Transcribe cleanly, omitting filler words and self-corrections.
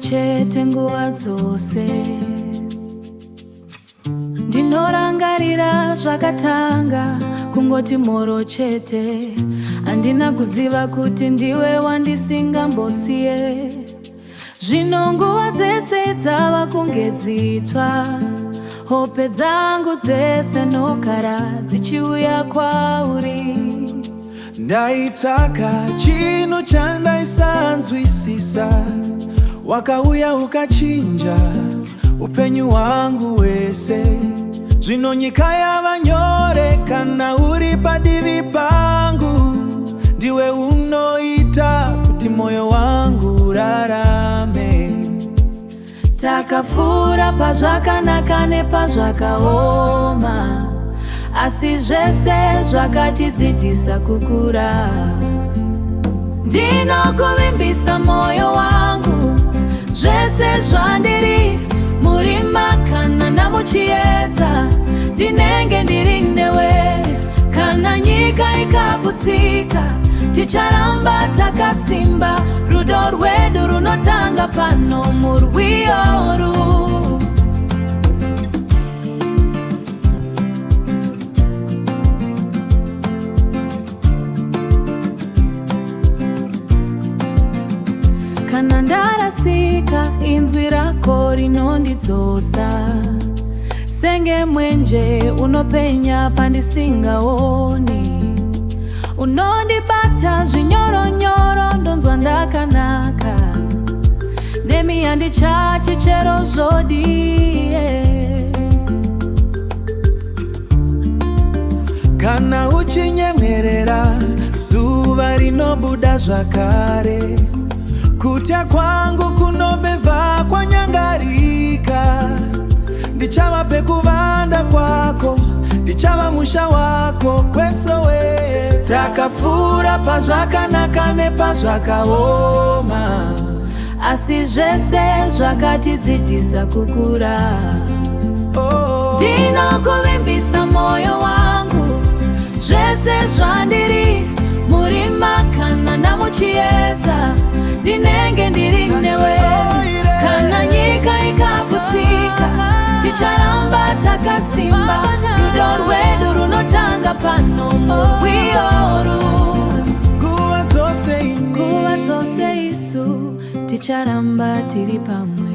chete nguva dzose. Ndinorangarira zvakatanga kungoti mhoro chete. Handina kuziva kuti ndiwe wandisingambosiye. Zvino nguva dzese dzava kunge dzitsva. Hope dzangu dzese nokara dzichiuya kwauri. Ndaitsvaka chinhu chandaisanzwisisa. Wakauya ukachinja upenyu hwangu wese. Zvino nyika yava nyore kana uri padivi pangu. Ndiwe unoita kuti moyo wangu urarame. Takafura pazvakanaka nepazvakaoma, asi zvese zvakatidzidzisa kukura. Ndinokuvimbisa moyo wangu, zvese zvandiri murima kana namuchiedza. Ndinenge ndiri newe, kana nyika ikaputsika, ticharamba takasimba. Rudo rwedu runotanga pano murwioru. Kana ndarasika inzwi rako rinondidzosa. Senge mwenje unopenya pandisingaoni. Unondibata zvinyoronyoro ndonzwa ndakanaka. Nemi handichachi chero zvodie. Kana uchinyemerera zuva rinobuda zvakare. Kutya kwangu kunovhevha kwanyangarika. Ndichava pekuvanda kwako, ndichava musha wako kwesowe. Takafura pazvakanaka nepazvakaoma, asi zvese zvakatidzidzisa kukura. Ndinokuvimbisa moyo wangu, zvese zvandiri murima kana namuchiedza. Ndinenge ndiri newe, kana nyika ikaputsika, ticharamba takasimba. Rudo rwedu runotanga pano murwioru. Nguva dzose isu ticharamba tiri pamwe.